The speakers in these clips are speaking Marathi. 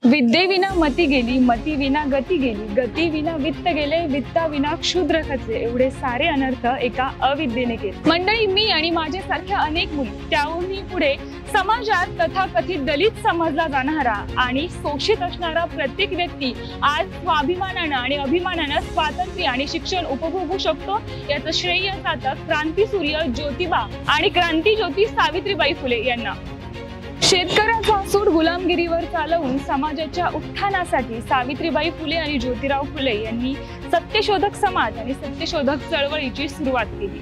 विद्येविना मती गेली, मती विना गती गेली, गती विना वित्त गेले, वित्ता विना क्षुद्र खचले, एवढे सारे अनर्थ एका अविद्येने केले। मंडळी, मी आणि माझ्यासारख्या अनेक मुली, त्याहूनही पुढे समाजात तथाकथित दलित समजला जाणारा आणि शोषित असणारा प्रत्येक व्यक्ती आज स्वाभिमानानं आणि अभिमानानं स्वातंत्र्य आणि शिक्षण उपभोगू शकतो, याचं श्रेय जातं क्रांतीसूर्य ज्योतिबा आणि क्रांतीज्योती सावित्रीबाई फुले यांना। शेतकऱ्याचा सूड गुलामगिरीवर चालवून समाजाच्या उत्थानासाठी सावित्रीबाई फुले आणि ज्योतिराव फुले यांनी सत्यशोधक समाज आणि सत्यशोधक चळवळीची सुरुवात केली।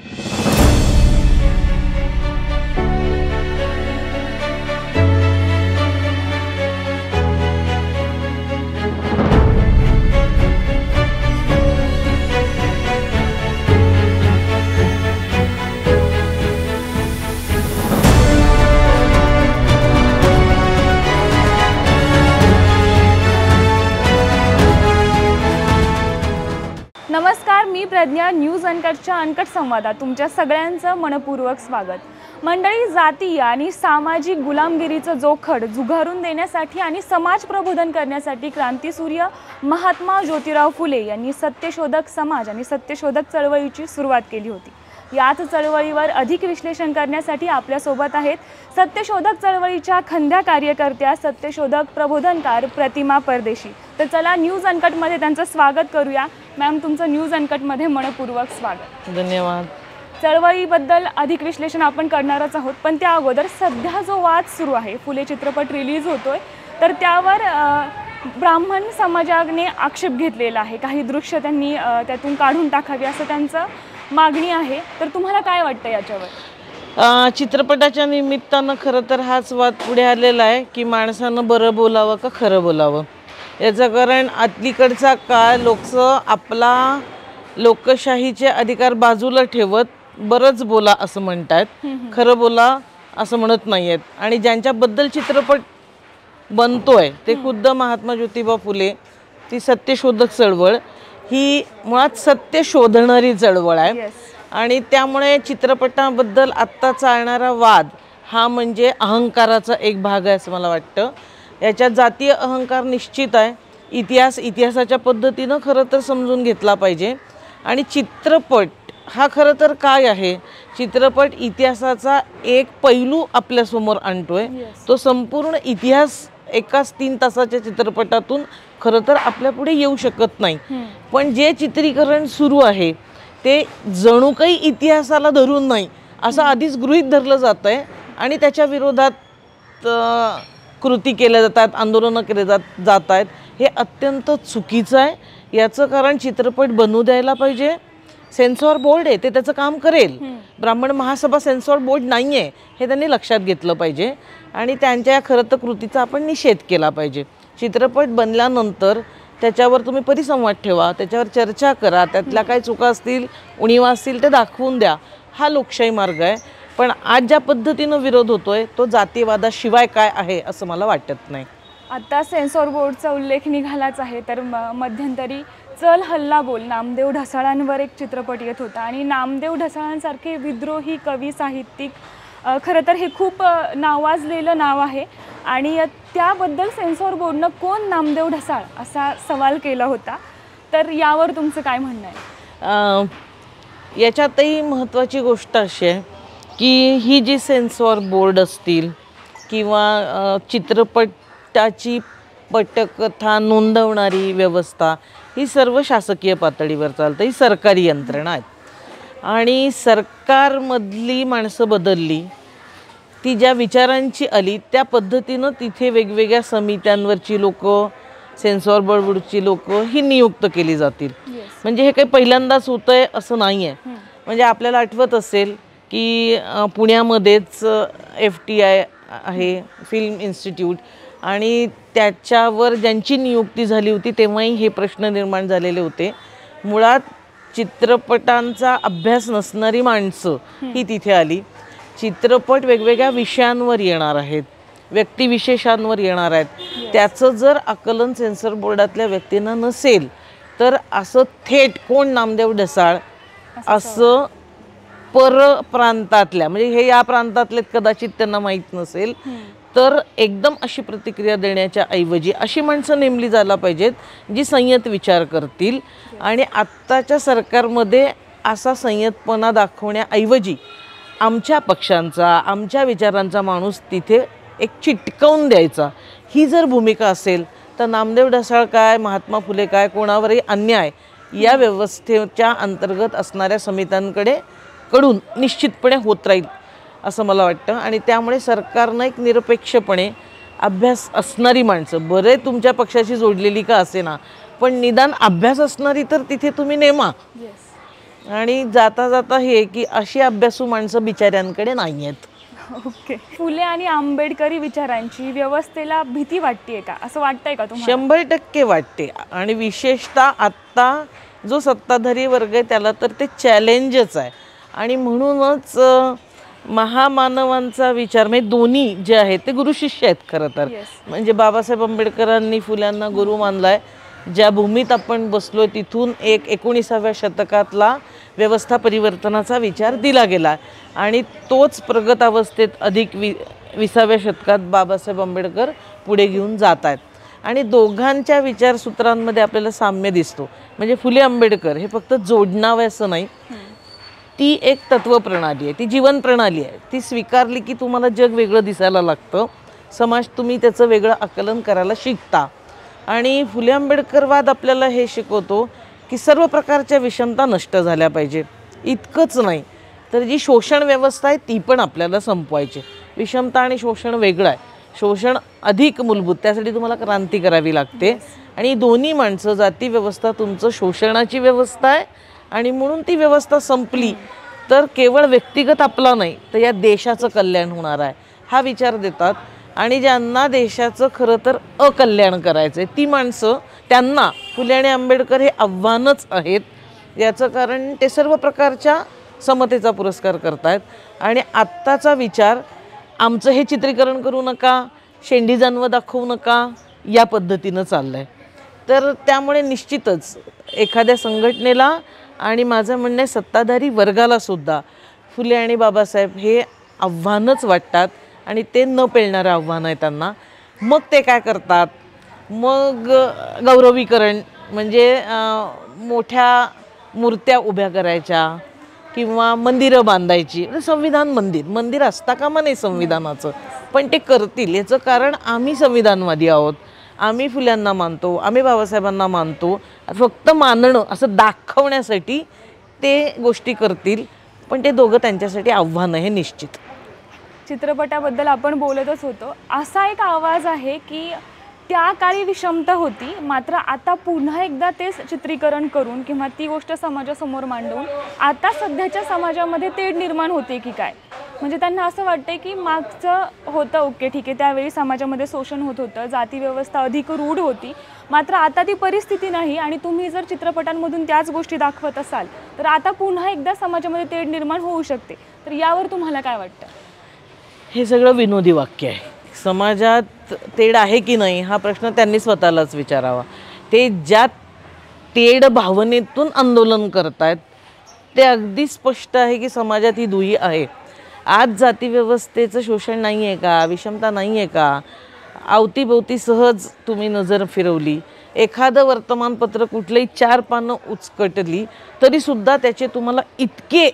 नमस्कार, मी प्रज्ञा। न्यूज अनकटच्या अनकट संवादात तुमच्या सगळ्यांचं मनपूर्वक स्वागत। मंडळी, जाती आणि सामाजिक गुलामगिरीचं जोखड झुगारून देण्यासाठी आणि समाज प्रबोधन करण्यासाठी क्रांतीसूर्य महात्मा ज्योतिराव फुले यांनी सत्यशोधक समाज आणि सत्यशोधक चळवळीची सुरुवात केली होती। याच चळवळीवर अधिक विश्लेषण करण्यासाठी आपल्यासोबत आहेत सत्यशोधक चळवळीच्या खंद्या कार्यकर्त्या, सत्यशोधक प्रबोधनकार प्रतिमा परदेशी। तर चला न्यूज अनकटमध्ये त्यांचं स्वागत करूया। मॅम, तुमचं न्यूज अनकटमध्ये मनपूर्वक स्वागत। धन्यवाद। चळवळीबद्दल अधिक विश्लेषण आपण करणारच आहोत, पण त्या अगोदर सध्या जो वाद सुरू आहे, फुले चित्रपट रिलीज होतोय, तर त्यावर ब्राह्मण समाजाने आक्षेप घेतलेला आहे। काही दृश्य त्यांनी त्यातून काढून टाकावी असं त्यांचं मागणी आहे। तर तुम्हाला काय वाटतं याच्यावर? चित्रपटाच्या निमित्तानं खरं तर हाच वाद पुढे आलेला आहे की माणसानं बरं बोलावं का खरं बोलावं। याचं कारण अलीकडचा काळ आपला लोकशाहीचे अधिकार बाजूला ठेवत बरंच बोला असं म्हणतात, खरं बोला असं म्हणत नाही आहेत। आणि ज्यांच्याबद्दल चित्रपट बनतोय ते खुद्द महात्मा ज्योतिबा फुले, ती सत्यशोधक चळवळ ही मुळात सत्य शोधणारी चळवळ आहे। आणि त्यामुळे चित्रपटाबद्दल आत्ता चालणारा वाद हा म्हणजे अहंकाराचा एक भाग आहे असं मला वाटतं। याच्यात जातीय अहंकार निश्चित आहे। इतिहासाच्या पद्धतीनं खरं तर समजून घेतला पाहिजे। आणि चित्रपट हा खरं तर काय आहे, चित्रपट इतिहासाचा एक पैलू आपल्यासमोर आणतोय। तो संपूर्ण इतिहास एकाच 3 तासाच्या चित्रपटातून खरं तर आपल्यापुढे येऊ शकत नाही। पण जे चित्रीकरण सुरू आहे ते जणू काही इतिहासाला धरून नाही असं आधीच गृहीत धरलं जात आहे आणि त्याच्या विरोधात कृती केल्या जातात, आंदोलनं केले जात आहेत। हे अत्यंत चुकीचं आहे। याचं कारण चित्रपट बनवू द्यायला पाहिजे। सेन्सॉर बोर्ड आहे, ते त्याचं काम करेल। ब्राह्मण महासभा सेन्सॉर बोर्ड नाही आहे हे त्यांनी लक्षात घेतलं पाहिजे आणि त्यांच्या खरं तर कृतीचा आपण निषेध केला पाहिजे। चित्रपट बनल्यानंतर त्याच्यावर तुम्ही परिसंवाद ठेवा, त्याच्यावर चर्चा करा, त्यातल्या काही चुका असतील, उणिवा असतील ते दाखवून द्या, हा लोकशाही मार्ग आहे। पण आज ज्या पद्धतीनं विरोध होतोय तो जातीवादाशिवाय काय आहे असं मला वाटत नाही। आता सेन्सॉर बोर्डचा उल्लेख निघालाच आहे, तर मध्यंतरी चल हल्ला बोल नामदेव ढसाळांवर एक चित्रपट येत होता आणि नामदेव ढसाळांसारखे विद्रोही कवी, साहित्यिक, खरं तर हे खूप नावाजलेलं नाव आहे आणि त्याबद्दल सेन्सॉर बोर्डनं कोण नामदेव ढसाळ असा सवाल केला होता। तर यावर तुमचं काय म्हणणं आहे? याच्यातही महत्त्वाची गोष्ट अशी आहे की ही जी सेन्सॉर बोर्ड असतील किंवा चित्रपटाची पटकथा नोंदवणारी व्यवस्था ही सर्व शासकीय पातळीवर चालतं, ही सरकारी यंत्रणा आहेत। आणि सरकारमधली माणसं बदलली, ती ज्या विचारांची आली त्या पद्धतीनं तिथे वेगवेगळ्या समित्यांवरची लोकं, सेन्सॉर बोर्डची लोकं ही नियुक्त केली जातील। म्हणजे हे काही पहिल्यांदाच होतंय असं नाही आहे। म्हणजे आपल्याला आठवत असेल की पुण्यामध्येच FTI आहे, फिल्म इन्स्टिट्यूट, आणि त्याच्यावर ज्यांची नियुक्ती झाली होती तेव्हाही हे प्रश्न निर्माण झालेले होते। मुळात चित्रपटांचा अभ्यास नसणारी माणसं ही तिथे आली। चित्रपट वेगवेगळ्या विषयांवर येणार आहेत, व्यक्तिविशेषांवर येणार आहेत, त्याचं जर आकलन सेन्सॉर बोर्डातल्या व्यक्तींना नसेल तर असं थेट कोण नामदेव ढसाळ असं परप्रांतातल्या, म्हणजे हे या प्रांतातले कदाचित त्यांना माहीत नसेल, तर एकदम अशी प्रतिक्रिया देण्याच्या ऐवजी अशी माणसं नेमली जायला पाहिजेत जी संयत विचार करतील. आणि आत्ताच्या सरकारमध्ये असा संयतपणा दाखवण्याऐवजी आमच्या पक्षांचा, आमच्या विचारांचा माणूस तिथे एक चिटकवून द्यायचा, ही जर भूमिका असेल तर नामदेव ढसाळ काय, महात्मा फुले काय, कोणावरही अन्याय या व्यवस्थेच्या अंतर्गत असणाऱ्या समित्यांकडे कडून निश्चितपणे होत राहील असं मला वाटतं. आणि त्यामुळे सरकारनं एक निरपेक्षपणे अभ्यास असणारी माणसं, बरे तुमच्या पक्षाशी जोडलेली का असेना, पण निदान अभ्यास असणारी तर तिथे तुम्ही नेमा. आणि जाता जाता हे की अशी अभ्यासू माणसं बिचाऱ्यांकडे नाही आहेत. ओके. फुले आणि आंबेडकरी विचारांची व्यवस्थेला भीती वाटते का, असं वाटतंय का तुम्हाला? 100% वाटते. आणि विशेषतः आत्ता जो सत्ताधारी वर्ग आहे त्याला तर ते चॅलेंजच आहे. आणि म्हणूनच महामानवांचा विचार म्हणजे दोन्ही जे आहेत ते गुरु शिष्य आहेत खरं तर. म्हणजे बाबासाहेब आंबेडकरांनी फुल्यांना गुरु मानलाय. ज्या भूमीत आपण बसलो तिथून एक 19व्या शतकातला व्यवस्था परिवर्तनाचा विचार दिला गेला आणि तोच प्रगत अवस्थेत अधिक 20व्या शतकात बाबासाहेब आंबेडकर पुढे घेऊन जात आहेत. आणि दोघांच्या विचारसूत्रांमध्ये आपल्याला साम्य दिसतो. म्हणजे फुले आंबेडकर हे फक्त जोडणावं असं नाही, ती एक तत्वप्रणाली आहे, ती जीवन प्रणाली आहे. ती स्वीकारली की तुम्हाला जग वेगळं दिसायला लागतं, समाज तुम्ही त्याचं वेगळं आकलन करायला शिकता. आणि फुले आंबेडकरवाद आपल्याला हे शिकवतो की सर्व प्रकारच्या विषमता नष्ट झाल्या पाहिजे. इतकंच नाही तर जी शोषण व्यवस्था आहे ती पण आपल्याला संपवायची. विषमता आणि शोषण वेगळं आहे. शोषण अधिक मूलभूत, त्यासाठी तुम्हाला क्रांती करावी लागते. आणि दोन्ही माणसं, जाती व्यवस्था तुमचं शोषणाची व्यवस्था आहे आणि म्हणून ती व्यवस्था संपली तर केवळ व्यक्तिगत आपला नाही तर या देशाचं कल्याण होणार आहे हा विचार देतात. आणि ज्यांना देशाचं खरं तर अकल्याण करायचं आहे ती माणसं, त्यांना फुले आणि आंबेडकर हे आव्हानच आहेत. याचं कारण ते सर्व प्रकारच्या समतेचा पुरस्कार करतायत. आणि आत्ताचा विचार आमचं हे चित्रीकरण करू नका, शेंडी जानवं दाखवू नका या पद्धतीनं चाललं आहे. तर त्यामुळे निश्चितच एखाद्या संघटनेला आणि माझं म्हणणं आहे सत्ताधारी वर्गालासुद्धा फुले आणि बाबासाहेब हे आव्हानच वाटतात आणि ते न पेलणारं आव्हान आहे त्यांना. मग ते काय करतात, मग गौरवीकरण म्हणजे मोठ्या मूर्त्या उभ्या करायच्या किंवा मंदिरं बांधायची. संविधान मंदिर असता कामा नाही संविधानाचं, पण ते करतील. याचं कारण आम्ही संविधानवादी आहोत, आम्ही फुल्यांना मानतो, आम्ही बाबासाहेबांना मानतो. फक्त मानणं असं दाखवण्यासाठी ते गोष्टी करतील, पण ते दोघं त्यांच्यासाठी आव्हान आहे निश्चित. चित्रपटाबद्दल आपण बोलतच होतो. असा एक आवाज आहे की त्या काळी विषमता होती, मात्र आता पुन्हा एकदा तेच चित्रीकरण करून किंवा ती गोष्ट समाजासमोर मांडून आता सध्याच्या समाजामध्ये तेढ निर्माण होते की काय. म्हणजे त्यांना असं वाटतंय की मागचं होतं ओके ठीक आहे, त्यावेळी समाजामध्ये शोषण होत होतं, जाती व्यवस्था अधिक रूढ होती, मात्र आता ती परिस्थिती नाही. आणि तुम्ही जर चित्रपटांमधून त्याच गोष्टी दाखवत असाल तर आता पुन्हा एकदा समाजामध्ये तेढ निर्माण होऊ शकते. तर यावर तुम्हाला काय वाटतं? हे सगळं विनोदी वाक्य आहे. समाजात तेढ आहे की नाही हा प्रश्न त्यांनी स्वतःलाच विचारावा. ते ज्या तेढ भावनेतून आंदोलन करतायत ते अगदी स्पष्ट आहे की समाजात ही दुही आहे. आज जाती व्यवस्थेचं शोषण नाही आहे का, विषमता नाही आहे का? अवतीभोवती सहज तुम्ही नजर फिरवली, एखादं वर्तमानपत्र कुठलंही 4 पानं उचकटली तरीसुद्धा त्याचे तुम्हाला इतके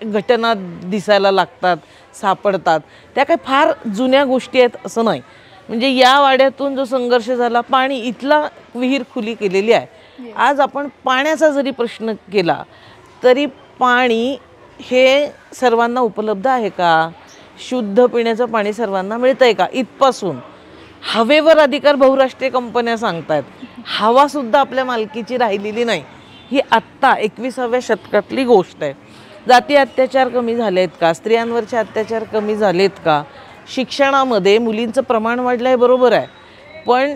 घटना दिसायला लागतात, सापडतात. त्या काही फार जुन्या गोष्टी आहेत असं नाही. म्हणजे या वाड्यातून जो संघर्ष झाला, पाणी इथला विहीर खुली केलेली आहे. आज आपण पाण्याचा जरी प्रश्न केला तरी पाणी हे सर्वांना उपलब्ध आहे का? शुद्ध पिण्याचं पाणी सर्वांना मिळतंय का? इथपासून हवेवर अधिकार बहुराष्ट्रीय कंपन्या सांगतात, हवासुद्धा आपल्या मालकीची राहिलेली नाही. ही आत्ता 21व्या शतकातली गोष्ट आहे. जाती अत्याचार कमी झाले आहेत का? स्त्रियांवरचे अत्याचार कमी झालेत का? शिक्षणामध्ये मुलींचं प्रमाण वाढलं आहे बरोबर आहे, पण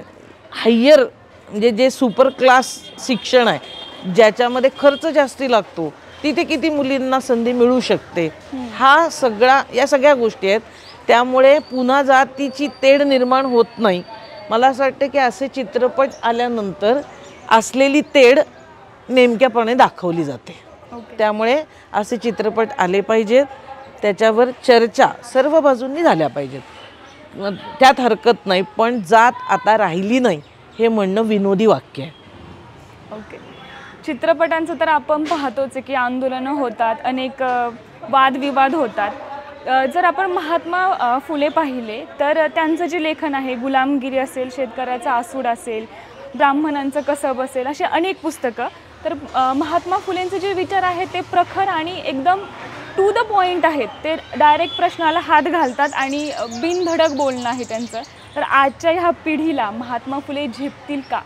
हायर म्हणजे जे सुपर क्लास शिक्षण आहे ज्याच्यामध्ये खर्च जास्ती लागतो तिथे किती मुलींना संधी मिळू शकते, या सगळ्या गोष्टी आहेत. त्यामुळे पुन्हा जातीची तेढ निर्माण होत नाही. मला असं वाटतं की असे चित्रपट आल्यानंतर असलेली तेढ नेमक्यापणे दाखवली जाते. त्यामुळे असे चित्रपट आले पाहिजेत, त्याच्यावर चर्चा सर्व बाजूंनी झाल्या पाहिजेत. त्यात हरकत नाही, पण जात आता राहिली नाही हे म्हणणं विनोदी वाक्य आहे. ओके. चित्रपटांचं तर आपण पाहतोच आहे की आंदोलनं होतात, अनेक वादविवाद होतात. जर आपण महात्मा फुले पाहिले तर त्यांचं जे लेखन आहे, गुलामगिरी असेल, शेतकऱ्याचा आसूड असेल, ब्राह्मणांचं कसब असेल, असे अनेक पुस्तकं. तर महात्मा फुलेंचे जे विचार आहेत ते प्रखर आणि एकदम टू द पॉईंट आहेत. ते डायरेक्ट प्रश्नाला हात घालतात आणि बिनधडक बोलणं आहे त्यांचं. तर आजच्या ह्या पिढीला महात्मा फुले झेपतील का?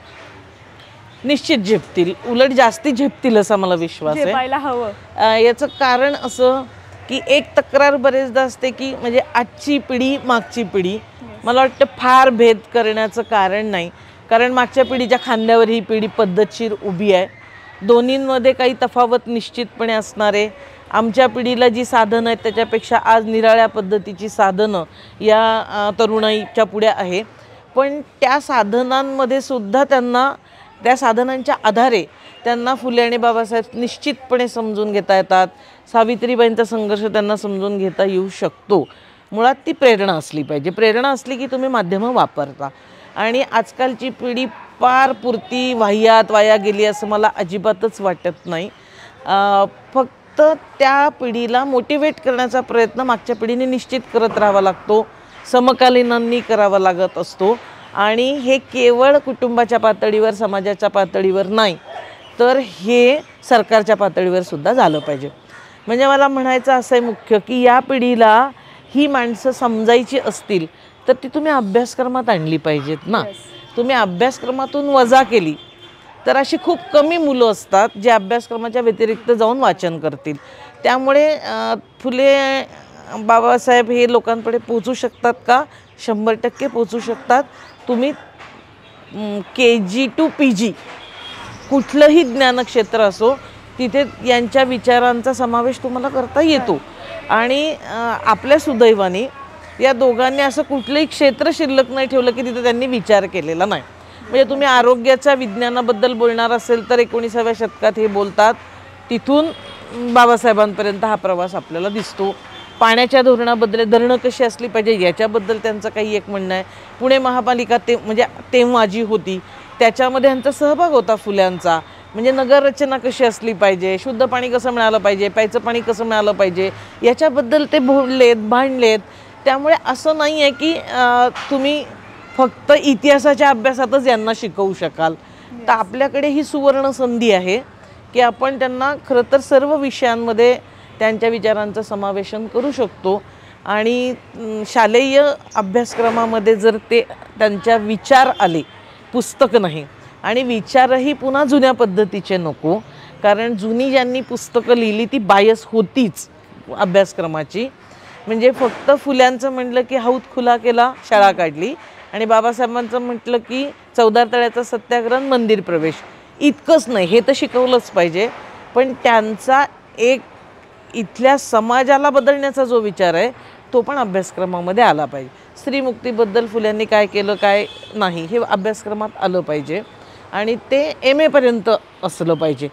निश्चित झेपतील, उलट जास्ती झेपतील असा मला विश्वास आहे. झेपायला हवं. याचं कारण असं की एक तक्रार बरेचदा असते की म्हणजे आजची पिढी मागची पिढी, मला वाटतं फार भेद करण्याचं कारण नाही. कारण मागच्या पिढीच्या खांद्यावर ही पिढी पद्धतशीर उभी आहे. दोन्हींमध्ये काही तफावत निश्चितपणे असणार आहे. आमच्या पिढीला जी साधनं आहेत त्याच्यापेक्षा आज निराळ्या पद्धतीची साधनं या तरुणाईच्या पुढे आहे. पण त्या साधनांमध्ये सुद्धा त्यांना, त्या साधनांच्या आधारे त्यांना फुले आणि बाबासाहेब निश्चितपणे समजून घेता येतात. सावित्रीबाईंचा संघर्ष त्यांना समजून घेता येऊ शकतो. मुळात ती प्रेरणा असली पाहिजे. प्रेरणा असली की तुम्ही माध्यमं वापरता. आणि आजकालची पिढी फार पुरती वाह्यात वाया गेली असं मला अजिबातच वाटत नाही. फक्त त्या पिढीला मोटिवेट करण्याचा प्रयत्न मागच्या पिढीने निश्चित करत राहावा लागतो, समकालीनांनी करावा लागत असतो. आणि हे केवळ कुटुंबाच्या पातळीवर, समाजाच्या पातळीवर नाही, तर हे सरकारच्या पातळीवर सुद्धा झालं पाहिजे. म्हणजे मला म्हणायचं असं आहे मुख्य की या पिढीला ही माणसं समजायची असतील तर ती तुम्ही अभ्यासक्रमात आणली पाहिजेत ना. तुम्ही अभ्यासक्रमातून वजा केली तर अशी खूप कमी मुलं असतात जे अभ्यासक्रमाच्या व्यतिरिक्त जाऊन वाचन करतील. त्यामुळे फुले बाबासाहेब हे लोकांकडे पोचू शकतात का? 100% पोचू शकतात. तुम्ही KG to PG कुठलंही ज्ञानक्षेत्र असो तिथे यांच्या विचारांचा समावेश तुम्हाला करता येतो. आणि आपल्या सुदैवाने या दोघांनी असं कुठलंही क्षेत्र शिल्लक नाही ठेवलं की तिथे त्यांनी विचार केलेला नाही. म्हणजे तुम्ही आरोग्याच्या विज्ञानाबद्दल बोलणार असेल तर 19व्या शतकात हे बोलतात, तिथून बाबासाहेबांपर्यंत हा प्रवास आपल्याला दिसतो. पाण्याच्या धोरणाबद्दल, धरणं कशी असली पाहिजे याच्याबद्दल त्यांचं काही एक म्हणणं आहे. पुणे महापालिका म्हणजे तेव्हा जी होती त्याच्यामध्ये यांचा सहभाग होता फुल्यांचा. म्हणजे नगररचना कशी असली पाहिजे, शुद्ध पाणी कसं मिळालं पाहिजे, प्यायचं पाणी कसं मिळालं पाहिजे याच्याबद्दल ते बोललेत, भांडलेत. त्यामुळे असं नाही आहे की तुम्ही फक्त इतिहासाच्या अभ्यासातच यांना शिकवू शकाल. तर आपल्याकडे ही सुवर्ण संधी आहे की आपण त्यांना खरं तर सर्व विषयांमध्ये त्यांच्या विचारांचं समावेशन करू शकतो. आणि शालेय अभ्यासक्रमामध्ये जर त्यांच्या विचार आले, पुस्तक नाही, आणि विचारही पुन्हा जुन्या पद्धतीचे नको. कारण जुनी ज्यांनी पुस्तकं लिहिली ती बायस होतीच अभ्यासक्रमाची. म्हणजे फक्त फुल्यांचं म्हटलं की हौद खुला केला, शाळा काढली, आणि बाबासाहेबांचं म्हटलं की 14 तळ्याचा सत्याग्रह, मंदिर प्रवेश, इतकंच नाही. हे तर शिकवलंच पाहिजे, पण त्यांचा एक इथल्या समाजाला बदलण्याचा जो विचार आहे तो पण अभ्यासक्रमामध्ये आला पाहिजे. स्त्रीमुक्तीबद्दल फुल्यांनी काय केलं काय नाही हे अभ्यासक्रमात आलं पाहिजे आणि ते MA पर्यंत असलं पाहिजे.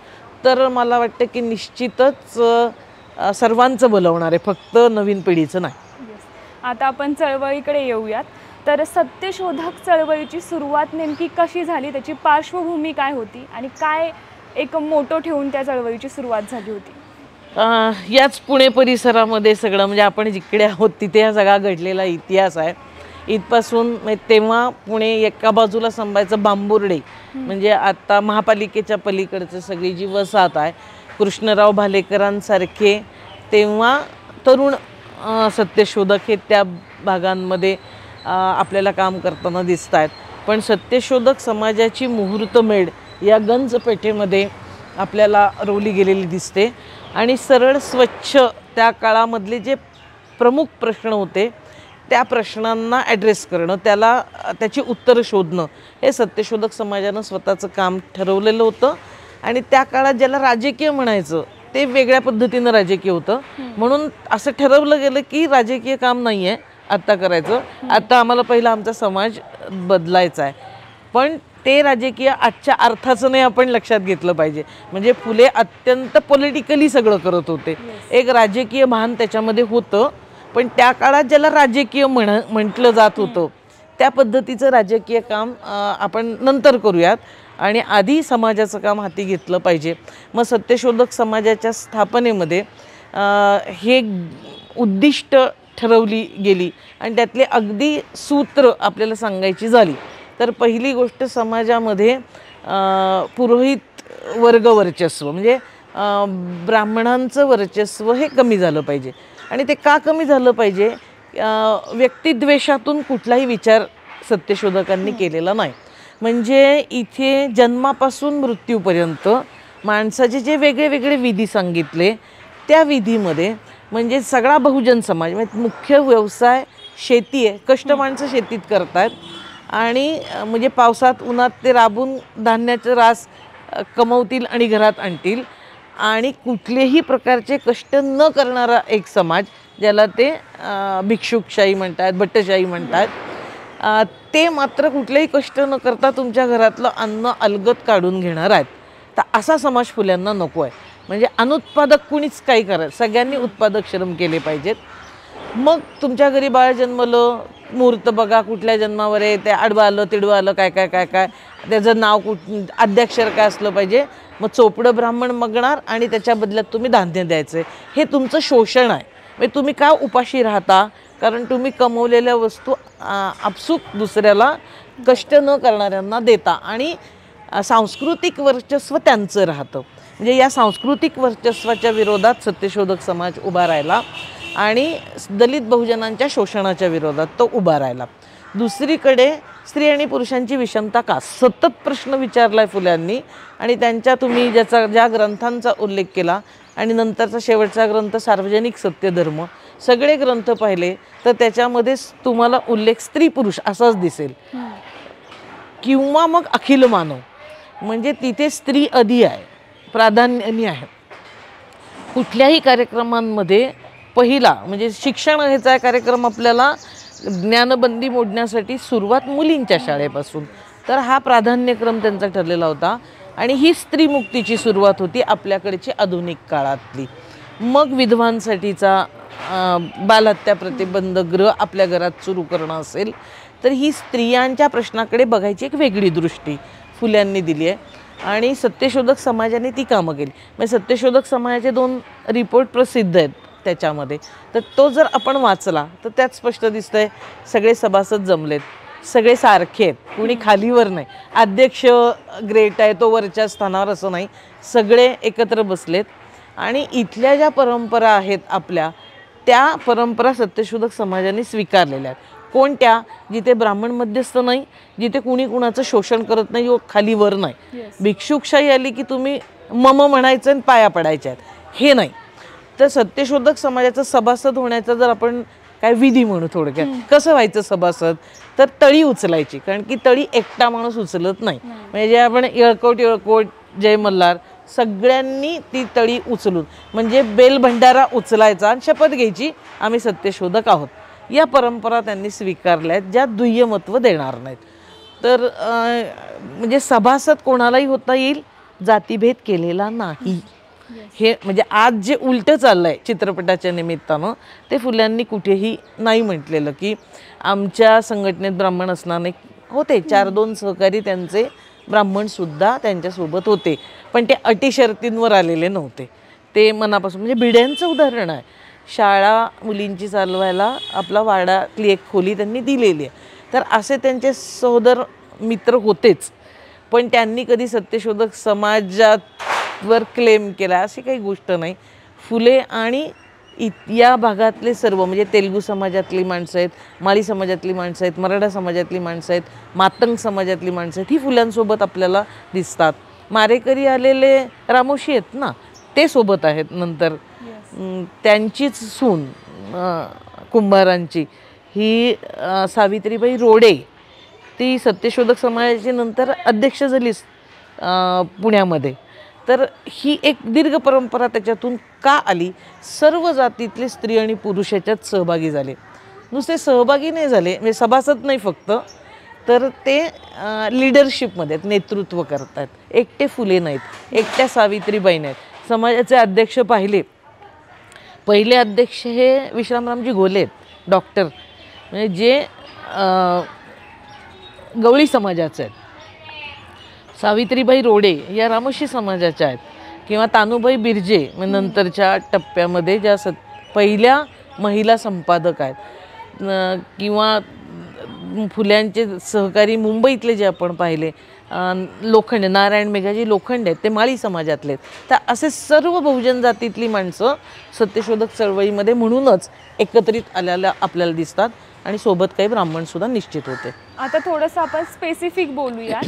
तर मला वाटतं की निश्चितच सर्वांचं बोलवणार आहे, फक्त नवीन पिढीचं नाही. आता आपण चळवळीकडे येऊयात. तर सत्यशोधक चळवळीची सुरुवात नेमकी कशी झाली, त्याची पार्श्वभूमी काय होती आणि काय एक मोटो ठेवून त्या चळवळीची सुरुवात झाली होती? याच पुणे परिसरामध्ये सगळं, म्हणजे आपण जिकडे आहोत तिथे हा सगळा घडलेला इतिहास आहे. इथपासून तेव्हा पुणे एका बाजूला संभायचं बांबुर्डे, म्हणजे आता महापालिकेच्या पलीकडचं सगळी जी वसाहत आहे, कृष्णराव भालेकरांसारखे तेव्हा तरुण सत्यशोधक हे त्या भागांमध्ये आपल्याला काम करताना दिसत आहेत. पण सत्यशोधक समाजाची मुहूर्तमेढ या गंजपेठेमध्ये आपल्याला रोवली गेलेली दिसते. आणि सरळ स्वच्छ त्या काळामधले जे प्रमुख प्रश्न होते त्या प्रश्नांना ॲड्रेस करणं, त्याची उत्तरं शोधणं हे सत्यशोधक समाजानं स्वतःचं काम ठरवलेलं होतं. आणि त्या काळात ज्याला राजकीय म्हणायचं ते वेगळ्या पद्धतीनं राजकीय होतं. म्हणून असं ठरवलं गेलं की राजकीय काम नाही आहे आत्ता करायचं, आता आम्हाला पहिला आमचा समाज बदलायचा आहे. पण ते राजकीय आजच्या अर्थाचं नाही आपण लक्षात घेतलं पाहिजे. म्हणजे फुले अत्यंत पॉलिटिकली सगळं करत होते, एक राजकीय भान त्याच्यामध्ये होतं. पण त्या काळात ज्याला राजकीय म्हटलं जात होतं त्या पद्धतीचं राजकीय काम आपण नंतर करूयात आणि आधी समाजाचं काम हाती घेतलं पाहिजे. मग सत्यशोधक समाजाच्या स्थापनेमध्ये हे उद्दिष्ट ठरवली गेली आणि त्यातले अगदी सूत्र आपल्याला सांगायची झाली तर पहिली गोष्ट समाजामध्ये पुरोहित वर्ग वर्चस्व म्हणजे ब्राह्मणांचं वर्चस्व हे कमी झालं पाहिजे. आणि ते का कमी झालं पाहिजे? व्यक्तिद्वेषातून कुठलाही विचार सत्यशोधकांनी केलेला नाही. म्हणजे इथे जन्मापासून मृत्यूपर्यंत माणसाचे जे वेगळे वेगळे विधी सांगितले त्या विधीमध्ये म्हणजे सगळा बहुजन समाज म्हणजे मुख्य व्यवसाय शेती आहे. कष्ट माणसं शेतीत करतात आणि म्हणजे पावसात उन्हात ते राबून धान्याचं रास कमवतील आणि घरात आणतील आणि कुठलेही प्रकारचे कष्ट न करणारा एक समाज ज्याला ते भिक्षुकशाही म्हणतात भट्टशाही म्हणतात ते मात्र कुठलेही कष्ट न करता तुमच्या घरातलं अन्न अलगद काढून घेणार आहेत. तर असा समाज फुल्यांना नको आहे. म्हणजे अनुत्पादक कुणीच काही करत सगळ्यांनी उत्पादक श्रम केले पाहिजेत. मग तुमच्या घरी बाळ जन्मलं मुहूर्त बघा कुठल्या जन्मावर आहे ते आडवं आलं तिडवं आलं काय काय काय काय त्याचं नाव आद्याक्षर काय असलं पाहिजे. मग चोपडं ब्राह्मण मागणार आणि त्याच्या बदल्यात तुम्ही धान्य द्यायचं हे तुमचं शोषण आहे. म्हणजे तुम्ही का उपाशी राहता? कारण तुम्ही कमवलेल्या वस्तू आपसूक दुसऱ्याला कष्ट न करणाऱ्यांना देता आणि सांस्कृतिक वर्चस्व त्यांचं राहतं. म्हणजे या सांस्कृतिक वर्चस्वाच्या विरोधात सत्यशोधक समाज उभा राहिला आणि दलित बहुजनांच्या शोषणाच्या विरोधात तो उभा राहिला. दुसरीकडे स्त्री आणि पुरुषांची विषमता का सतत प्रश्न विचारला आहे फुल्यांनी आणि त्यांच्या तुम्ही ज्या ग्रंथांचा उल्लेख केला आणि नंतरचा शेवटचा ग्रंथ सार्वजनिक सत्यधर्म सगळे ग्रंथ पाहिले तर त्याच्यामध्ये तुम्हाला उल्लेख स्त्री पुरुष असाच दिसेल किंवा मग अखिल मानव म्हणजे तिथे स्त्री आधी आहे प्राधान्याने आहे. कुठल्याही कार्यक्रमांमध्ये पहिला म्हणजे शिक्षण ह्याचा कार्यक्रम आपल्याला ज्ञानबंदी मोडण्यासाठी सुरुवात मुलींच्या शाळेपासून तर हा प्राधान्यक्रम त्यांचा ठरलेला होता आणि ही स्त्रीमुक्तीची सुरुवात होती आपल्याकडची आधुनिक काळातली. मग विधवांसाठीचा बालहत्या प्रतिबंध गृह आपल्या घरात सुरू करणं असेल तर ही स्त्रियांच्या प्रश्नाकडे बघायची एक वेगळी दृष्टी फुल्यांनी दिली आहे आणि सत्यशोधक समाजाने ती कामं केली. म्हणजे सत्यशोधक समाजाचे 2 रिपोर्ट प्रसिद्ध आहेत त्याच्यामध्ये तर तो जर आपण वाचला तर त्यात स्पष्ट दिसतंय सगळे सभासद जमलेत सगळे सारखे आहेत कुणी खालीवर नाही. अध्यक्ष ग्रेट आहे तो वरच्या स्थानावर असं नाही सगळे एकत्र बसलेत आणि इथल्या ज्या परंपरा आहेत आपल्या त्या परंपरा सत्यशोधक समाजाने स्वीकारलेल्या आहेत. कोणत्या? जिथे ब्राह्मण मध्यस्थ नाही जिथे कुणी कुणाचं शोषण करत नाही व खालीवर नाही. भिक्षुकशाही आली की तुम्ही मम म्हणायचं आणि पाया पडायच्या आहेत हे नाही. तर सत्यशोधक समाजाचं सभासद होण्याचा जर आपण काय विधी म्हणू थोडक्यात कसं व्हायचं सभासद तर तळी उचलायची कारण की तळी एकटा माणूस उचलत नाही. म्हणजे जे आपण येळकोट जय मल्हार सगळ्यांनी ती तळी उचलून म्हणजे बेल भंडारा उचलायचा आणि शपथ घ्यायची आम्ही सत्यशोधक आहोत. या परंपरा त्यांनी स्वीकारल्या आहेत ज्या दुय्यमत्व देणार नाहीत. तर म्हणजे सभासद कोणालाही होता येईल जातीभेद केलेला नाही. हे म्हणजे आज जे उलटं चाललं आहे चित्रपटाच्या निमित्तानं ते फुल्यांनी कुठेही नाही म्हटलेलं की आमच्या संघटनेत ब्राह्मण असणार नाही. होते 4-2 सहकारी त्यांचे ब्राह्मणसुद्धा त्यांच्यासोबत होते पण ते अटी शर्तींवर आलेले नव्हते. ते मनापासून म्हणजे भिड्यांचं उदाहरण आहे. शाळा मुलींची चालवायला आपला वाड्यातली एक खोली त्यांनी दिलेली आहे. तर असे त्यांचे सहोदर मित्र होतेच पण त्यांनी कधी सत्यशोधक समाजावर क्लेम केला अशी काही गोष्ट नाही. फुले आणि या भागातले सर्व म्हणजे तेलुगू समाजातली माणसं आहेत माळी समाजातली माणसं आहेत मराठा समाजातली माणसं आहेत मातंग समाजातली माणसं आहेत ही फुलांसोबत आपल्याला दिसतात. मारेकरी आलेले रामोशी आहेत ना ते सोबत आहेत. नंतर त्यांचीच सून कुंभारांची ही सावित्रीबाई रोडे ती सत्यशोधक समाजाची नंतर अध्यक्ष झालीच पुण्यामध्ये. तर ही एक दीर्घ परंपरा त्याच्यातून का आली? सर्व जातीतले स्त्री आणि पुरुष याच्यात सहभागी झाले. नुसते सहभागी नाही झाले म्हणजे सभासद नाही फक्त तर ते लिडरशिपमध्ये नेतृत्व करतात. एकटे फुले नाहीत एकट्या सावित्रीबाई नाहीत. समाजाचे अध्यक्ष पाहिले पहिले अध्यक्ष हे विश्रामरामजी घोले आहेत, डॉक्टर, म्हणजे जे गवळी समाजाचे आहेत. सावित्रीबाई रोडे या रामोशी समाजाच्या आहेत, किंवा तानुबाई बिर्जे नंतरच्या टप्प्यामध्ये ज्या पहिल्या महिला संपादक आहेत, किंवा फुल्यांचे सहकारी मुंबईतले जे आपण पाहिले लोखंडे, नारायण मेघाजी लोखंडे आहेत, ते माळी समाजातले आहेत. तर असे सर्व बहुजन जातीतली माणसं सत्यशोधक चळवळीमध्ये म्हणूनच एकत्रित आल्याला आपल्याला दिसतात, आणि सोबत काही ब्राह्मणसुद्धा निश्चित होते. आता थोडंसं आपण स्पेसिफिक बोलूया.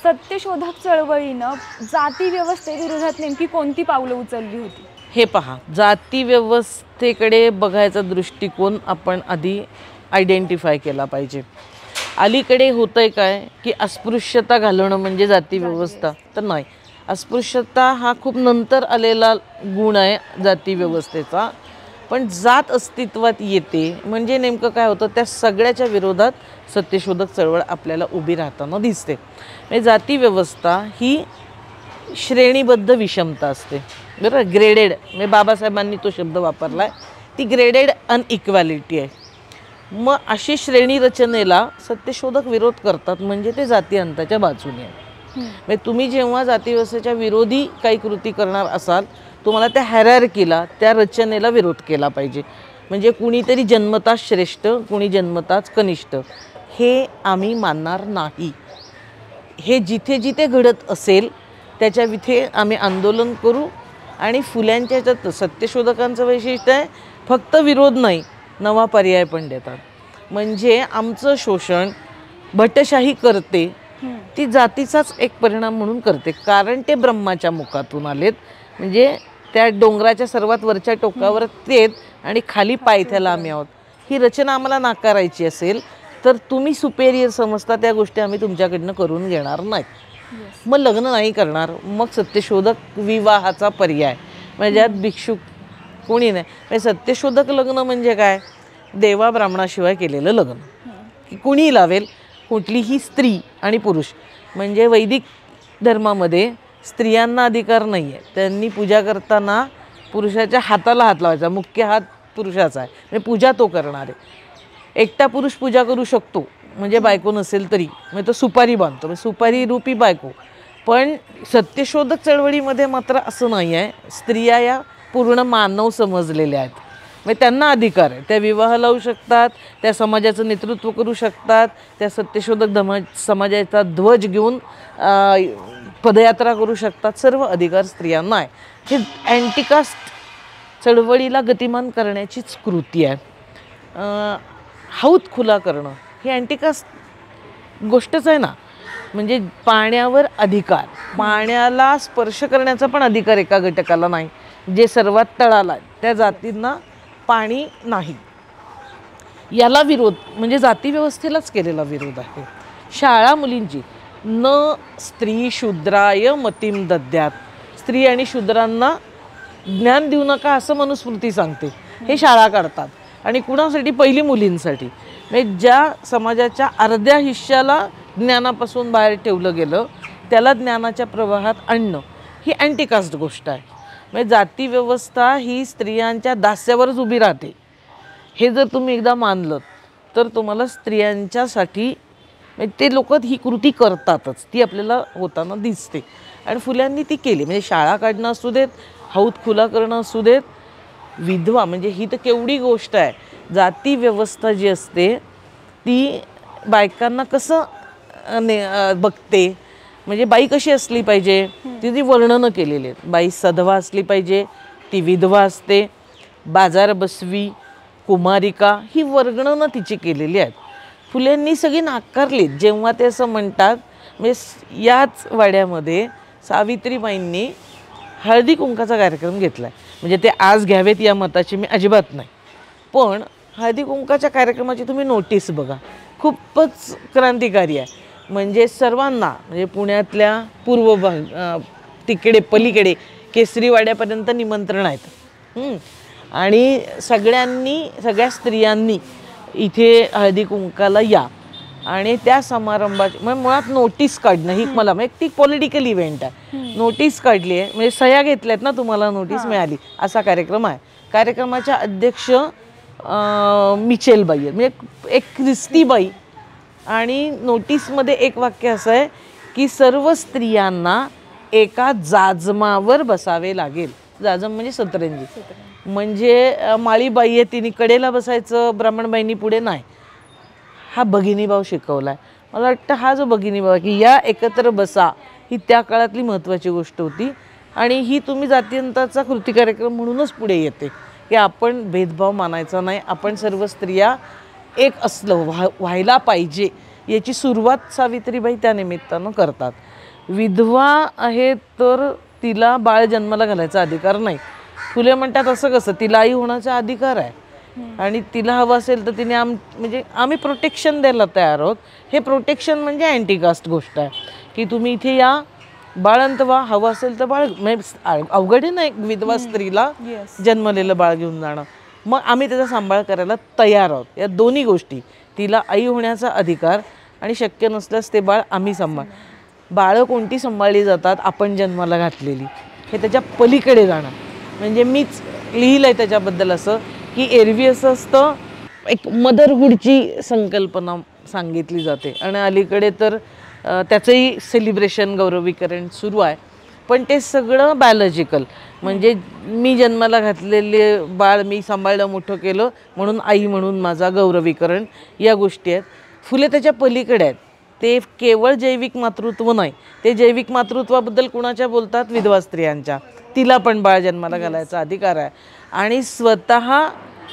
सत्यशोधक चळवळीनं जाती व्यवस्थेविरोधात नेमकी कोणती पावलं उचलली होती? हे पहा, जाती व्यवस्थेकडे बघायचा दृष्टिकोन आपण आधी आयडेंटिफाय केला पाहिजे. अलीकडे होतंय काय की अस्पृश्यता घालवणं म्हणजे जाती व्यवस्था, तर नाही. अस्पृश्यता हा खूप नंतर आलेला गुण आहे जाती व्यवस्थेचा. पण जात अस्तित्वात येते म्हणजे नेमकं काय होतं, त्या सगळ्याच्या विरोधात सत्यशोधक चळवळ आपल्याला उभी राहताना दिसते. म्हणजे जाती व्यवस्था ही श्रेणीबद्ध विषमता असते, बरं, ग्रेडेड, म्हणजे बाबासाहेबांनी तो शब्द वापरला आहे, ती ग्रेडेड अनइक्वॅलिटी आहे. मग अशी श्रेणी रचनेला सत्यशोधक विरोध करतात, म्हणजे ते जाती अंताच्या बाजूने आहे. म्हणजे तुम्ही जेव्हा जाती व्यवस्थेच्या विरोधी काही कृती करणार असाल, तुम्हाला त्या हायरार्कीला, त्या रचनेला विरोध केला पाहिजे. म्हणजे कुणीतरी जन्मताच श्रेष्ठ, कुणी जन्मताच कनिष्ठ, हे आम्ही मानणार नाही. हे जिथे जिथे घडत असेल त्याच्या विथे आम्ही आंदोलन करू. आणि फुल्यांच्या ह्याच्यात सत्यशोधकांचं वैशिष्ट्य आहे, फक्त विरोध नाही, नवा पर्याय पण देतात. म्हणजे आमचं शोषण भट्टशाही करते, ती जातीचाच एक परिणाम म्हणून करते, कारण ते ब्रह्माच्या मुखातून आलेत. म्हणजे त्या डोंगराच्या सर्वात वरच्या टोकावर तेच, आणि खाली पायथ्याला आम्ही आहोत. ही रचना आम्हाला नाकारायची असेल तर तुम्ही सुपेरियर समजता त्या गोष्टी आम्ही तुमच्याकडनं करून घेणार नाहीत. मग लग्न नाही करणार, मग सत्यशोधक विवाहाचा पर्याय, म्हणजे यात भिक्षुक कोणी नाही. म्हणजे सत्यशोधक लग्न म्हणजे काय, देवा ब्राह्मणाशिवाय केलेलं लग्न, की कुणीही लावेल, कुठलीही स्त्री आणि पुरुष. म्हणजे वैदिक धर्मामध्ये स्त्रियांना अधिकार नाही आहे. त्यांनी पूजा करताना पुरुषाच्या हाताला हात लावायचा, मुख्य हात पुरुषाचा आहे, म्हणजे पूजा तो करणार आहे. एकटा पुरुष पूजा करू शकतो, म्हणजे बायको नसेल तरी, म्हणजे तो सुपारी बांधतो, म्हणजे सुपारी रूपी बायको. पण सत्यशोधक चळवळीमध्ये मात्र असं नाही आहे. स्त्रिया या पूर्ण मानव समजलेल्या आहेत, म्हणजे त्यांना अधिकार आहे, त्या विवाह लावू शकतात, त्या समाजाचं नेतृत्व करू शकतात, त्या सत्यशोधक समाजाचा ध्वज घेऊन पदयात्रा करू शकतात. सर्व अधिकार स्त्रियांना आहे. हे अँटिकास्ट चळवळीला गतिमान करण्याचीच कृती आहे. हौद खुला करणं ही अँटिकास्ट गोष्टच आहे ना. म्हणजे पाण्यावर अधिकार, पाण्याला स्पर्श करण्याचा पण अधिकार एका घटकाला नाही, जे सर्वात तळाला आहे, त्या जातींना पाणी नाही. याला विरोध म्हणजे जाती व्यवस्थेलाच केलेला विरोध आहे. शाळा मुलींची न स्त्री शूद्राय मतिम दद्यात, स्त्री आणि शूद्रांना ज्ञान देऊ नका असं मनुस्मृती सांगते. हे शाळा काढतात, आणि कुणासाठी, पहिली मुलींसाठी. म्हणजे ज्या समाजाच्या अर्ध्या हिश्श्याला ज्ञानापासून बाहेर ठेवलं गेलं, त्याला ज्ञानाच्या प्रवाहात आणणं ही अँटिकास्ट गोष्ट आहे. म्हणजे जाती व्यवस्था ही स्त्रियांच्या दास्यावरच उभी राहते. हे जर तुम्ही एकदा मानलं तर तुम्हाला स्त्रियांच्यासाठी ते लोक ही कृती करतातच, ती आपल्याला होताना दिसते. आणि फुल्यांनी ती केली. म्हणजे शाळा काढणं असू देत, हौद खुला करणं असू देत, विधवा, म्हणजे ही तर केवढी गोष्ट आहे. जाती व्यवस्था जी असते ती बायकांना कसं बघते, म्हणजे बाई कशी असली पाहिजे ती वर्णनं केलेली आहेत. बाई सधवा असली पाहिजे, ती विधवा असते, बाजार बसवी, कुमारिका, ही वर्णनं तिची केलेली आहेत. फुल्यांनी सगळी नाकारलीत. जेव्हा ते असं म्हणतात, म्हणजे याच वाड्यामध्ये सावित्रीबाईंनी हळदी कुंकाचा कार्यक्रम घेतला आहे. म्हणजे ते आज घ्यावेत या मताची मी अजिबात नाही, पण हळदी कुंकाच्या कार्यक्रमाची तुम्ही नोटीस बघा, खूपच क्रांतिकारी आहे. म्हणजे सर्वांना, म्हणजे पुण्यातल्या पूर्व भाग तिकडे पलीकडे केसरीवाड्यापर्यंत निमंत्रण आहेत. आणि सगळ्यांनी, सगळ्या स्त्रियांनी इथे हळदी कुंकाला या, आणि त्या समारंभाची म्हणजे मुळात नोटीस काढणं ही मला ती पॉलिटिकल इव्हेंट आहे. नोटीस काढली आहे, म्हणजे सह्या घेतल्यात ना, तुम्हाला नोटीस मिळाली, असा कार्यक्रम आहे. कार्यक्रमाच्या अध्यक्ष मिचेलबाई आहेत, म्हणजे एक ख्रिस्तीबाई. आणि नोटीसमध्ये एक वाक्य असं आहे की सर्व स्त्रियांना एका जाजमावर बसावे लागेल. जाजम म्हणजे सतरंजी, म्हणजे माळीबाई आहे तिने कडेला बसायचं, ब्राह्मणबाईंनी पुढे नाही. हा भगिनीभाव शिकवला आहे. मला वाटतं हा जो भगिनीभाव की या एकत्र बसा ही त्या काळातली महत्त्वाची गोष्ट होती. आणि ही तुम्ही जातीयंताचा कृती कार्यक्रम म्हणूनच पुढे येते की आपण भेदभाव मानायचा नाही, आपण सर्व स्त्रिया एक असलं व्हायला पाहिजे. याची सुरुवात सावित्रीबाई त्या निमित्तानं करतात. विधवा आहे तर तिला बाळ जन्माला घालायचा अधिकार नाही. फुले म्हणतात असं कसं, तिला आई होण्याचा अधिकार आहे आणि तिला हवं असेल तर तिने म्हणजे आम्ही प्रोटेक्शन द्यायला तयार आहोत. हे प्रोटेक्शन म्हणजे अँटीकास्ट गोष्ट आहे की तुम्ही इथे या, बाळंत व्हा, हवं असेल तर बाळ, म्हणजे अवघड नाही विधवा स्त्रीला जन्मलेलं बाळ घेऊन जाणं. मग आम्ही त्याचा सांभाळ करायला तयार आहोत. या दोन्ही गोष्टी, तिला आई होण्याचा अधिकार आणि शक्य नसल्यास ते बाळ आम्ही बाळं कोणती सांभाळली जातात, आपण जन्माला घातलेली, हे त्याच्या पलीकडे जाणं. म्हणजे मीच लिहिलं आहे त्याच्याबद्दल असं की एरवी असं असतं एक मदरहूडची संकल्पना सांगितली जाते आणि अलीकडे तर त्याचंही सेलिब्रेशन गौरवीकरण सुरू आहे. पण ते सगळं बायोलॉजिकल, म्हणजे मी जन्माला घातलेले बाळ मी सांभाळलं मोठं केलं म्हणून आई म्हणून माझा गौरवीकरण, या गोष्टी आहेत. फुले त्याच्या पलीकडे आहेत. ते केवळ जैविक मातृत्व नाही, ते जैविक मातृत्वाबद्दल कुणाच्या बोलतात, विधवा स्त्रियांच्या. तिला पण बाळ जन्माला घालायचा अधिकार आहे. आणि स्वतः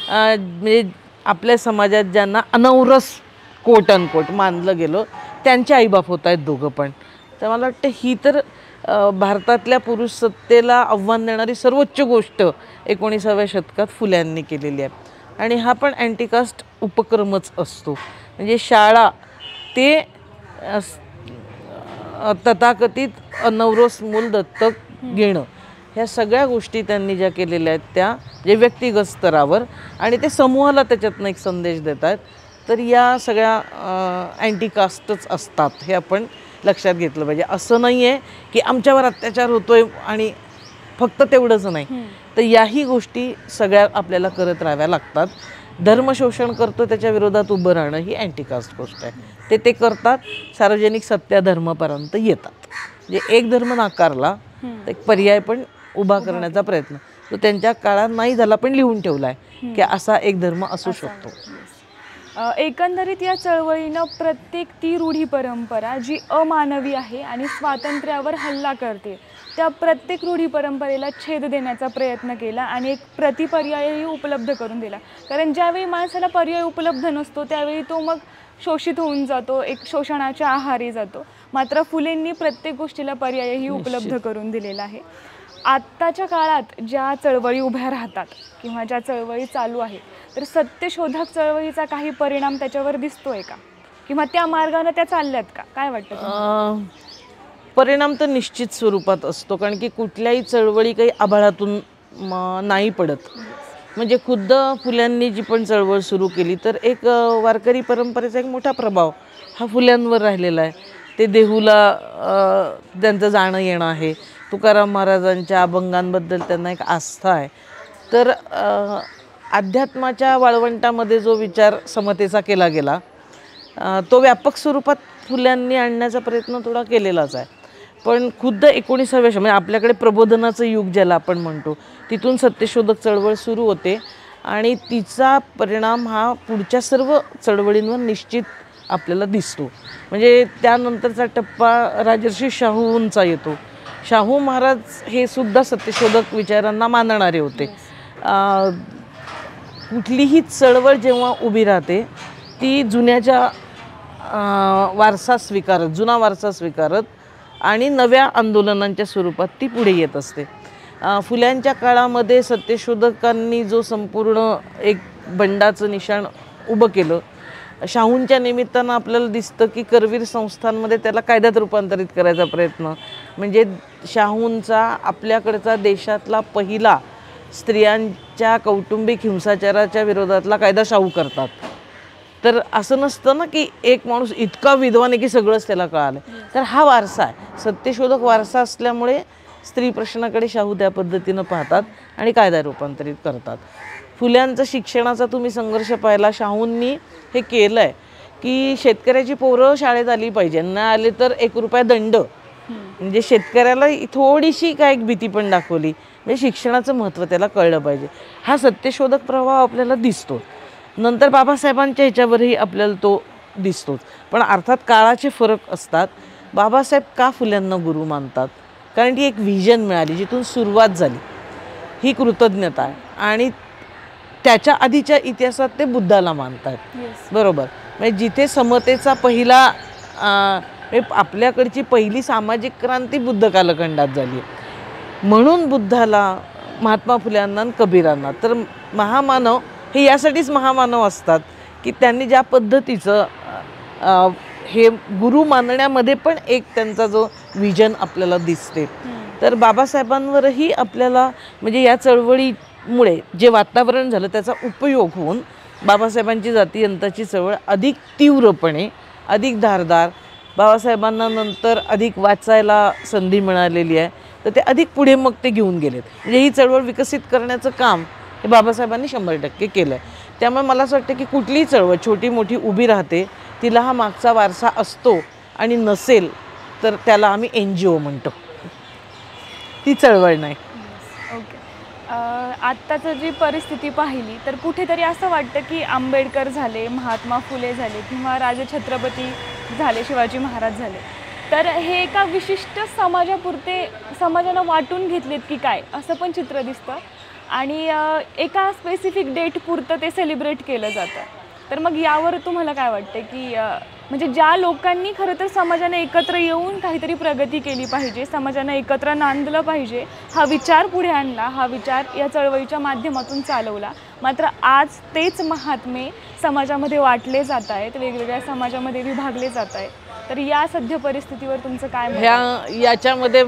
म्हणजे आपल्या समाजात ज्यांना अनौरस कोट अनकोट मानलं गेलं त्यांचे आईबाप होत आहेत दोघं पण. तर मला वाटतं ही तर भारतातल्या पुरुष सत्तेला आव्हान देणारी सर्वोच्च गोष्ट 19व्या शतकात फुल्यांनी केलेली आहे. आणि हा पण अँटीकास्ट उपक्रमच असतो. म्हणजे शाळा ते तथाकथित अनौरस मूल दत्तक घेणं, ह्या सगळ्या गोष्टी त्यांनी ज्या केलेल्या आहेत त्या जे व्यक्तिगत स्तरावर, आणि ते समूहाला त्याच्यातनं एक संदेश देत आहेत. तर या सगळ्या अँटीकास्टच असतात हे आपण लक्षात घेतलं पाहिजे. असं नाही आहे की आमच्यावर अत्याचार होतोय आणि फक्त तेवढंच नाही, तर याही गोष्टी सगळ्या आपल्याला करत राहाव्या लागतात. धर्मशोषण करतो त्याच्या विरोधात उभं राहणं ही अँटीकास्ट गोष्ट आहे. ते करतात, सार्वजनिक सत्याधर्मापर्यंत येतात. म्हणजे एक धर्म नाकारला तर एक पर्याय पण उभा करण्याचा प्रयत्न तो त्यांच्या काळात नाही झाला, पण लिहून ठेवला आहे की असा एक धर्म असू शकतो. एकंदरीत या चळवळीनं प्रत्येक ती रूढी परंपरा जी अमानवी आहे आणि स्वातंत्र्यावर हल्ला करते त्या प्रत्येक रूढी परंपरेला छेद देण्याचा प्रयत्न केला आणि एक प्रतिपर्यायही उपलब्ध करून दिला. कारण ज्यावेळी माणसाला पर्याय उपलब्ध नसतो त्यावेळी तो मग शोषित होऊन जातो, एक शोषणाच्या आहारी जातो. मात्र फुलेंनी प्रत्येक गोष्टीला पर्यायही उपलब्ध करून दिलेला आहे. आत्ताच्या काळात ज्या चळवळी उभ्या राहतात किंवा ज्या चळवळी चालू आहे, तर सत्यशोधक चळवळीचा काही परिणाम त्याच्यावर दिसतोय का, किंवा त्या मार्गाने त्या चालल्यात का, काय वाटतं? परिणाम तर निश्चित स्वरूपात असतो, कारण की कुठल्याही चळवळी काही आभाळातून नाही पडत. म्हणजे खुद्द फुल्यांनी जी पण चळवळ सुरू केली तर एक वारकरी परंपरेचा एक मोठा प्रभाव हा फुल्यांवर राहिलेला आहे. ते देहूला त्यांचं जाणं येणं आहे. तुकाराम महाराजांच्या अभंगांबद्दल त्यांना एक आस्था आहे. तर अध्यात्माच्या वाळवंटामध्ये जो विचार समतेचा केला गेला तो व्यापक स्वरूपात फुल्यांनी आणण्याचा प्रयत्न थोडा केलेलाच आहे. पण खुद्द 19व्या म्हणजे आपल्याकडे प्रबोधनाचं युग ज्याला आपण म्हणतो तिथून सत्यशोधक चळवळ सुरू होते आणि तिचा परिणाम हा पुढच्या सर्व चळवळींवर निश्चित आपल्याला दिसतो. म्हणजे त्यानंतरचा टप्पा राजर्षी शाहूंचा येतो. शाहू महाराज हे सुद्धा सत्यशोधक विचारांना मानणारे होते. कुठलीही चळवळ जेव्हा उभी राहते ती जुन्याच्या जुना वारसा स्वीकारत आणि नव्या आंदोलनांच्या स्वरूपात ती पुढे येत असते. फुल्यांच्या काळामध्ये सत्यशोधकांनी जो संपूर्ण एक बंडाचं निशाण उभं केलं, शाहूंच्या निमित्तानं आपल्याला दिसतं की करवीर संस्थांमध्ये त्याला कायद्यात रूपांतरित करायचा प्रयत्न. म्हणजे शाहूंचा आपल्याकडचा देशातला पहिला स्त्रियांच्या कौटुंबिक हिंसाचाराच्या विरोधातला कायदा शाहू करतात. तर असं नसतं ना की एक माणूस इतका विद्वान आहे की सगळंच त्याला कळालं. तर हा वारसा आहे, सत्यशोधक वारसा असल्यामुळे स्त्री प्रश्नाकडे शाहू त्या पद्धतीनं पाहतात आणि कायदा रूपांतरित करतात. फुल्यांचा शिक्षणाचा तुम्ही संघर्ष पाहिला. शाहूंनी हे केलं आहे की शेतकऱ्याची पोरं शाळेत आली पाहिजे, न आले तर 1 रुपया दंड. म्हणजे शेतकऱ्याला थोडीशी काय एक भीती पण दाखवली. म्हणजे शिक्षणाचं महत्त्व त्याला कळलं पाहिजे. हा सत्यशोधक प्रभाव आपल्याला दिसतो. नंतर बाबासाहेबांच्या ह्याच्यावरही आपल्याला तो दिसतोच. पण अर्थात काळाचे फरक असतात. बाबासाहेब का फुल्यांना गुरु मानतात? कारण ती एक व्हिजन मिळाली, जिथून सुरुवात झाली, ही कृतज्ञता आहे. आणि त्याच्या आधीच्या इतिहासात ते बुद्धाला मानतात. बरोबर. म्हणजे जिथे समतेचा पहिला आपल्याकडची पहिली सामाजिक क्रांती बुद्ध कालखंडात झाली. म्हणून बुद्धाला, महात्मा फुल्यांना आणि कबीरांना तर महामानव हे यासाठीच महामानव असतात की त्यांनी ज्या पद्धतीचं हे गुरु मानण्यामध्ये पण एक त्यांचा जो विजन आपल्याला दिसते. तर बाबासाहेबांवरही आपल्याला म्हणजे या चळवळीमुळे जे वातावरण झालं त्याचा उपयोग होऊन बाबासाहेबांची जातीयंताची चळवळ अधिक तीव्रपणे, अधिक धारदार, बाबासाहेबांना नंतर अधिक वाचायला संधी मिळालेली आहे, तर ते अधिक पुढे मग ते घेऊन गेलेत. म्हणजे ही चळवळ विकसित करण्याचं काम हे बाबासाहेबांनी 100% केलं आहे. त्यामुळे मला असं वाटतं की कुठलीही चळवळ छोटी मोठी उभी राहते, तिला हा मागचा वारसा असतो आणि नसेल तर त्याला आम्ही NGO म्हणतो, ती चळवळ नाही. ओके. आत्ताचं जी परिस्थिती पाहिली तर कुठेतरी असं वाटतं की आंबेडकर झाले, महात्मा फुले झाले किंवा राजे छत्रपती झाले, शिवाजी महाराज झाले, तर हे एका विशिष्ट समाजापुरते समाजानं वाटून घेतलेत की काय असं पण चित्र दिसतं. आणि एका स्पेसिफिक डेट पुरतं ते सेलिब्रेट केलं जातं. तर मग यावर तुम्हाला काय वाटतं की म्हणजे ज्या लोकांनी खरं तर समाजाने एकत्र येऊन काहीतरी प्रगती केली पाहिजे, समाजाने एकत्र नांदलं पाहिजे, हा विचार पुढे आणला, हा विचार या चळवळीच्या माध्यमातून चालवला, मात्र आज तेच महात्मे समाजामध्ये वाटले जात आहेत, वेगवेगळ्या समाजामध्ये विभागले जात आहेत. तर या सध्या परिस्थितीवर तुमचं काय मत आहे? याच्यामध्ये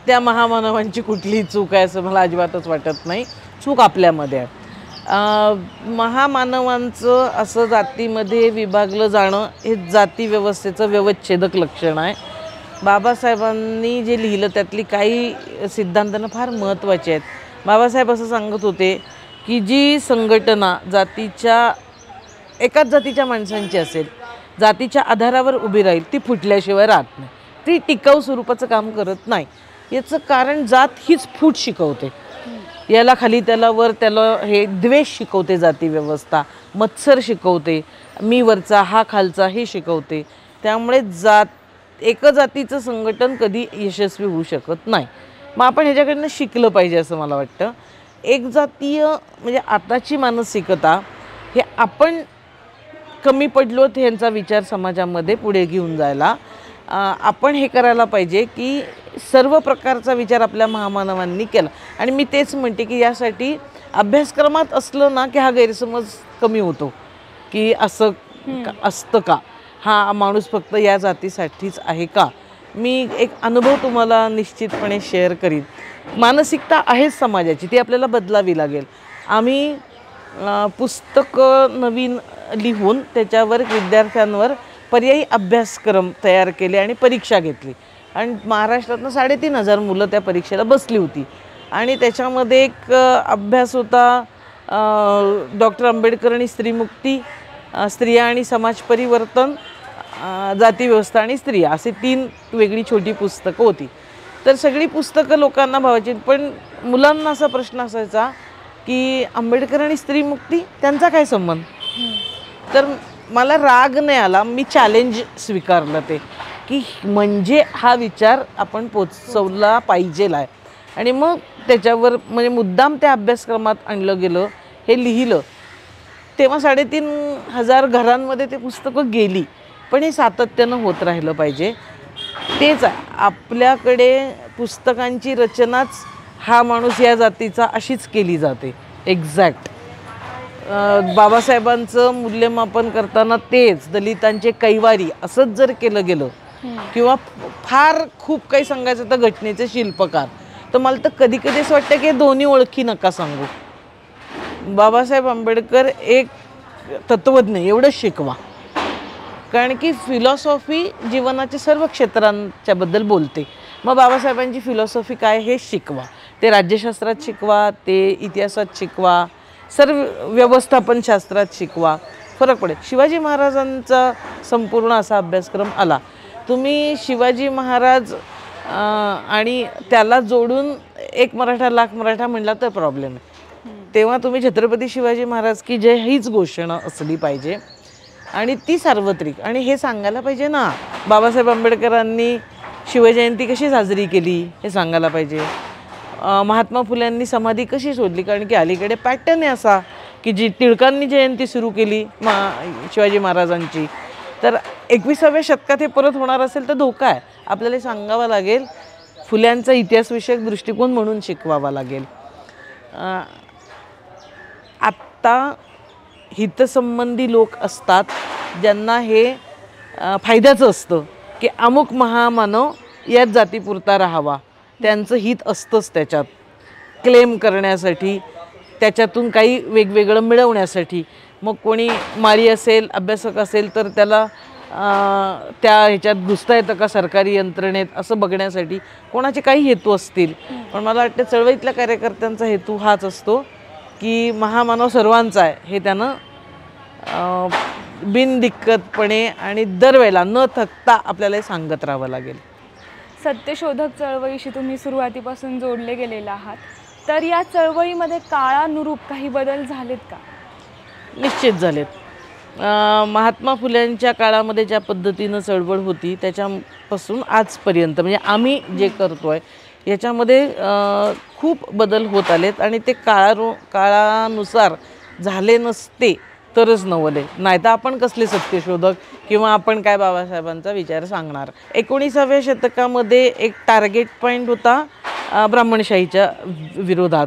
त्या महामानवांची कुठलीही चूक आहे असं मला अजिबातच वाटत नाही. चूक आपल्यामध्ये आहे. महामानवांचं असं जातीमध्ये विभागलं जाणं हे जाती व्यवस्थेचं व्यवच्छेदक लक्षण आहे. बाबासाहेबांनी जे लिहिलं त्यातली काही सिद्धांतांना फार महत्त्वाचे आहेत. बाबासाहेब असं सांगत होते की जी संघटना जातीच्या एकाच जातीच्या माणसांची असेल, जातीच्या आधारावर उभी राहील, ती फुटल्याशिवाय राहत नाही, ती टिकाऊ स्वरूपाचं काम करत नाही. याचं कारण जात हीच फूट शिकवते. याला खाली त्याला वर त्याला हे द्वेष शिकवते जाती व्यवस्था, मत्सर शिकवते, मी वरचा हा खालचा हे शिकवते. त्यामुळे एक जातीचं संघटन कधी यशस्वी होऊ शकत नाही. मग आपण ह्याच्याकडनं शिकलं पाहिजे असं मला वाटतं. एक जातीय म्हणजे आताची मानसिकता हे आपण कमी पडलो ह्यांचा विचार समाजामध्ये पुढे घेऊन जायला आपण हे करायला पाहिजे की सर्व प्रकारचा विचार आपल्या महामानवांनी केला. आणि मी तेच म्हणते की यासाठी अभ्यासक्रमात असलं ना की हा गैरसमज कमी होतो की असं असतं का, हा माणूस फक्त या जातीसाठीच आहे का. मी एक अनुभव तुम्हाला निश्चितपणे शेअर करीन. मानसिकता आहेच समाजाची, ती आपल्याला बदलावी लागेल. आम्ही पुस्तकं नवीन लिहून त्याच्यावर विद्यार्थ्यांवर पर्यायी अभ्यासक्रम तयार केले आणि परीक्षा घेतली. आणि महाराष्ट्रातनं 3,500 मुलं त्या परीक्षेला बसली होती. आणि त्याच्यामध्ये एक अभ्यास होता डॉक्टर आंबेडकर आणि स्त्रीमुक्ती, स्त्रिया आणि समाज परिवर्तन, जातीव्यवस्था आणि स्त्रिया, असे 3 वेगळी छोटी पुस्तकं होती. तर सगळी पुस्तकं लोकांना भावायची. पण मुलांना असा प्रश्न असायचा की आंबेडकर आणि स्त्रीमुक्ती त्यांचा काय संबंध. तर मला राग नाही आला, मी चॅलेंज स्वीकारलं ते की म्हणजे हा विचार आपण पोचवला पाहिजेला आहे. आणि मग त्याच्यावर म्हणजे मुद्दाम त्या अभ्यासक्रमात आणलं गेलं, हे लिहिलं. तेव्हा 3,500 घरांमध्ये ते पुस्तकं गेली. पण हे सातत्यानं होत राहिलं पाहिजे. तेच आपल्याकडे पुस्तकांची रचनाच हा माणूस या जातीचा अशीच केली जाते एक्झॅक्ट. बाबासाहेबांचं मूल्यमापन करताना तेच दलितांचे कैवारी असंच जर केलं गेलं किंवा फार खूप काही सांगायचं तर घटनेचे शिल्पकार, तर मला तर कधी कधी असं वाटतं की दोन्ही ओळखी नका सांगू. बाबासाहेब आंबेडकर एक तत्त्वज्ञ एवढंच शिकवा. कारण की फिलॉसॉफी जीवनाच्या सर्व क्षेत्रांच्याबद्दल बोलते मग बाबासाहेबांची फिलॉसॉफी काय हे शिकवा. ते राज्यशास्त्रात शिकवा, ते इतिहासात शिकवा, सर्व व्यवस्थापनशास्त्रात शिकवा, फरक पडेल. शिवाजी महाराजांचा संपूर्ण असा अभ्यासक्रम आला. तुम्ही शिवाजी महाराज आणि त्याला जोडून एक मराठा लाख मराठा म्हणला तर प्रॉब्लेम आहे. तेव्हा तुम्ही छत्रपती शिवाजी महाराज की जय हीच घोषणा असली पाहिजे आणि ती सार्वत्रिक. आणि हे सांगायला पाहिजे ना, बाबासाहेब आंबेडकरांनी शिवजयंती कशी साजरी केली हे सांगायला पाहिजे. महात्मा फुल्यांनी समाधी कशी शोधली, कारण की अलीकडे पॅटर्न आहे असा की जी टिळकांनी जयंती सुरू केली शिवाजी महाराजांची, तर 21व्या शतकात हे परत होणार असेल तर धोका आहे. आपल्याला सांगावं लागेल, फुल्यांचा इतिहासविषयक दृष्टिकोन म्हणून शिकवावा लागेल. आत्ता हितसंबंधी लोक असतात ज्यांना हे फायद्याचं असतं की अमुक महामानव याच जातीपुरता राहावा, त्यांचं हित असतंच त्याच्यात क्लेम करण्यासाठी, त्याच्यातून काही वेगवेगळं मिळवण्यासाठी. मग कोणी माळी असेल, अभ्यासक असेल तर त्याला त्या ह्याच्यात घुसता येतं का सरकारी यंत्रणेत असं बघण्यासाठी कोणाचे काही हेतू असतील. पण मला वाटतं चळवळीतल्या कार्यकर्त्यांचा हेतू हाच असतो की महामानव सर्वांचा आहे हे त्यानं बिनदिक्कतपणे आणि दरवेळेला न थकता आपल्याला सांगत राहावं लागेल. सत्यशोधक चळवळीशी तुम्ही सुरुवातीपासून जोडले गेलेले आहात, तर या चळवळीमध्ये काळानुरूप काही बदल झालेत का? निश्चित झालेत. महात्मा फुल्यांच्या काळामध्ये ज्या पद्धतीनं चळवळ होती त्याच्यापासून आजपर्यंत म्हणजे आम्ही जे करतो आहे याच्यामध्ये खूप बदल होत आलेत आणि ते काळानुसार झाले नसते तरच नवले, नाही तर आपण कसले सत्यशोधक किंवा आपण काय बाबासाहेबांचा विचार सांगणार. 19व्या शतकामध्ये एक टार्गेट पॉईंट होता ब्राह्मणशाहीच्या विरोधात.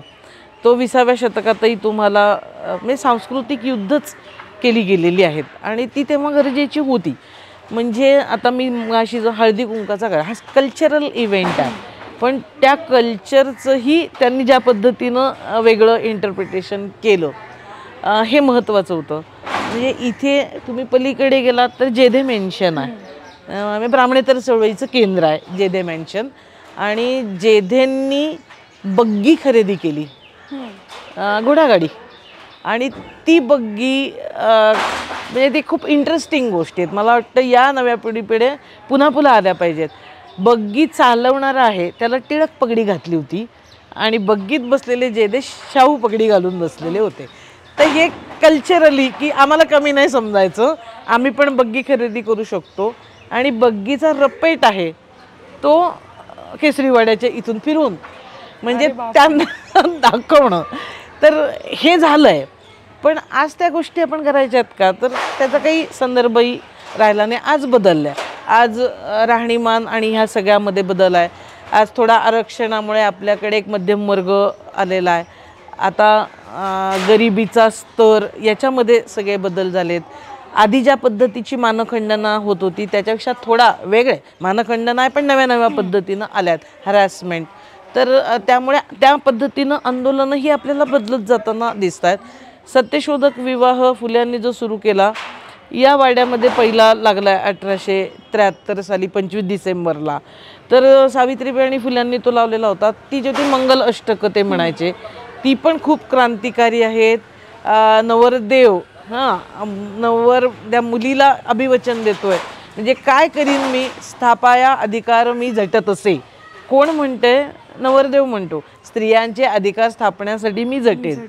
तो 20व्या शतकातही तुम्हाला म्हणजे सांस्कृतिक युद्धच केली गेलेली आहेत आणि ती तेव्हा गरजेची होती. म्हणजे आता मी अशी जो हळदी कुंकाचा काळ हा कल्चरल इव्हेंट आहे, पण त्या कल्चरचंही त्यांनी ज्या पद्धतीनं वेगळं इंटरप्रिटेशन केलं हे महत्त्वाचं होतं. म्हणजे इथे तुम्ही पलीकडे गेलात तर जेधे मेन्शन आहे, ब्राह्मणेतर चळवळीचं केंद्र आहे जेधे मेन्शन, आणि जेधेंनी बग्गी खरेदी केली, घोडागाडी, आणि ती बग्गी म्हणजे ती खूप इंटरेस्टिंग गोष्टी आहेत. मला वाटतं या नव्या पिढीकडे पुन्हा आल्या पाहिजेत. बग्गी चालवणारा आहे त्याला टिळक पगडी घातली होती आणि बग्गीत बसलेले जेधे शाहू पगडी घालून बसलेले होते. तर हे कल्चरली की आम्हाला कमी नाही समजायचं, आम्ही पण बग्गी खरेदी करू शकतो. आणि बग्गीचा रपेट आहे तो केसरीवाड्याच्या इथून फिरून म्हणजे त्यांना दाखवणं. तर हे झालं आहे, पण आज त्या गोष्टी आपण करायच्यात का, तर त्याचा काही संदर्भही राहिला नाही. आज बदललं आहे, आज राहणीमान आणि ह्या सगळ्यामध्ये बदल आहे. आज थोडा आरक्षणामुळे आपल्याकडे एक मध्यम वर्ग आलेला आहे. आता गरिबीचा स्तर याच्यामध्ये सगळे बदल झालेत. आधी ज्या पद्धतीची मानखंडना होत होती त्याच्यापेक्षा थोडा वेगळे मानखंडना आहे, पण नव्या पद्धतीनं आल्यात, हॅरॅसमेंट. तर त्यामुळे त्या पद्धतीनं आंदोलनंही आपल्याला बदलत जाताना दिसत आहेत. सत्यशोधक विवाह फुल्यांनी जो सुरू केला या वाड्यामध्ये पहिला लागला आहे 1873 साली 25 डिसेंबरला. तर सावित्रीबाई आणि फुल्यांनी तो लावलेला होता. ती जी मंगल अष्टक ते म्हणायचे ती पण खूप क्रांतिकारी आहेत. नवरदेव नवर त्या मुलीला अभिवचन देतोय, म्हणजे काय करीन मी, स्थापाया अधिकार मी झटत असे. कोण म्हणते? नवरदेव म्हणतो स्त्रियांचे अधिकार स्थापण्यासाठी मी झटेन.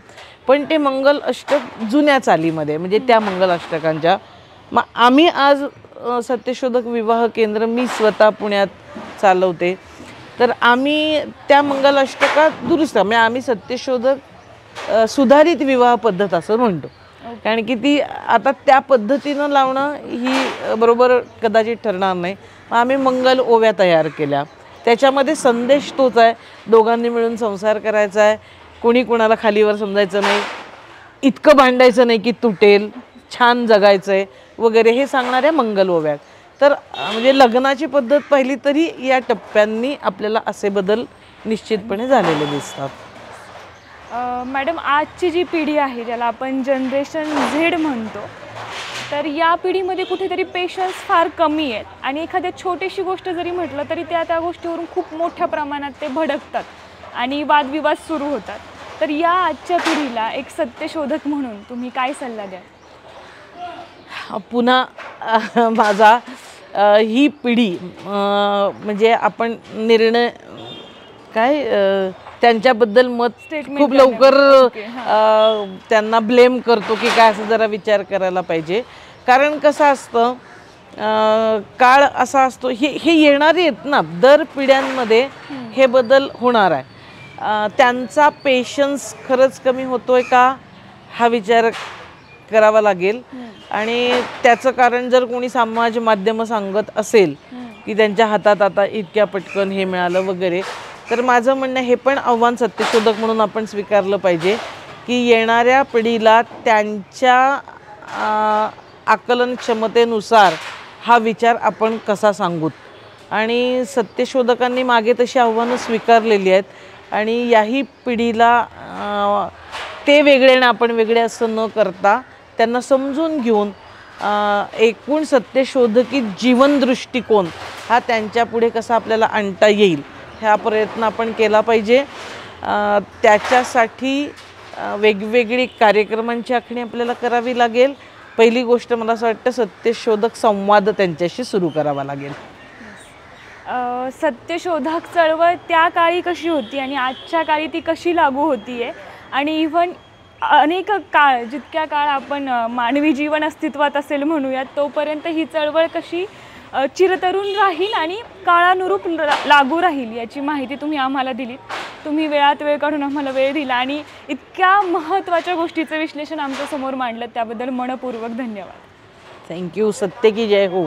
पण ते मंगल अष्टक जुन्या चालीमध्ये म्हणजे त्या मंगल अष्टकांच्या. मग आम्ही आज सत्यशोधक विवाह केंद्र मी स्वतः पुण्यात चालवते, तर आम्ही त्या मंगल अष्टकात दुरुस्त म्हणजे आम्ही सत्यशोधक सुधारित विवाह पद्धत असं म्हणतो. कारण की ती आता त्या पद्धतीनं लावणं ही बरोबर कदाचित ठरणार नाही. मग आम्ही मंगल ओव्या तयार केल्या. त्याच्यामध्ये संदेश तोच आहे, दोघांनी मिळून संसार करायचा आहे, कोणी कोणाला खालीवर समजायचं नाही, इतकं भांडायचं नाही की तुटेल, छान जगायचं आहे वगैरे हे सांगणाऱ्या मंगल ओव्यात. तर म्हणजे लग्नाची पद्धत पाहिली तरी या टप्प्यांनी आपल्याला असे बदल निश्चितपणे झालेले दिसतात. मॅडम, आजची जी पिढी आहे ज्याला आपण जनरेशन झेड म्हणतो, तर या पिढीमध्ये कुठेतरी पेशन्स फार कमी आहेत आणि एखाद्या छोटीशी गोष्ट जरी म्हटलं तरी त्या गोष्टीवरून खूप मोठ्या प्रमाणात ते भडकतात आणि वादविवाद सुरू होतात. तर या आजच्या पिढीला एक सत्यशोधक म्हणून तुम्ही काय सल्ला द्याल? पुन्हा माझा ही पिढी म्हणजे आपण निर्णय काय त्यांच्याबद्दल मत Statement खूप लवकर त्यांना ब्लेम करतो की काय, असं जरा विचार करायला पाहिजे. कारण कसं असतं, काळ असा असतो, हे येणारे आहेत ना, दर पिढ्यांमध्ये हे बदल होणार आहे. त्यांचा पेशन्स खरंच कमी होतोय का हा विचार करावा लागेल. आणि त्याचं कारण जर कोणी समाज माध्यम सांगत असेल की त्यांच्या हातात आता इतक्या पटकन हे मिळालं वगैरे, तर माझं म्हणणं हे पण आव्हान सत्यशोधक म्हणून आपण स्वीकारलं पाहिजे की येणाऱ्या पिढीला त्यांच्या आकलन क्षमतेनुसार हा विचार आपण कसा सांगूत. आणि सत्यशोधकांनी मागे तशी आव्हानं स्वीकारलेली आहेत आणि याही पिढीला ते वेगळे ना आपण वेगळे असं न करता त्यांना समजून घेऊन एकूण सत्यशोधकी जीवन दृष्टिकोन हा त्यांच्या पुढे कसा आपल्याला आणता येईल हा प्रयत्न आपण केला पाहिजे. त्याच्यासाठी वेगवेगळी कार्यक्रमांची आखणी आपल्याला करावी लागेल. पहिली गोष्ट मला असं वाटतं, सत्यशोधक संवाद त्यांच्याशी सुरू करावा लागेल. सत्यशोधक चळवळ त्या काळी कशी होती आणि आजच्या काळी ती कशी लागू होती आहे आणि इव्हन अनेक काळ, जितक्या काळ आपण मानवी जीवन अस्तित्वात असेल म्हणूयात, तोपर्यंत ही चळवळ कशी चिरतरून राहील आणि काळानुरूप लागू राहील याची माहिती तुम्ही आम्हाला दिलीत. तुम्ही वेळात वेळ काढून आम्हाला वेळ दिला आणि इतक्या महत्त्वाच्या गोष्टीचं विश्लेषण आमच्यासमोर मांडलं, त्याबद्दल मनपूर्वक धन्यवाद. थँक्यू. सत्य की जय हो.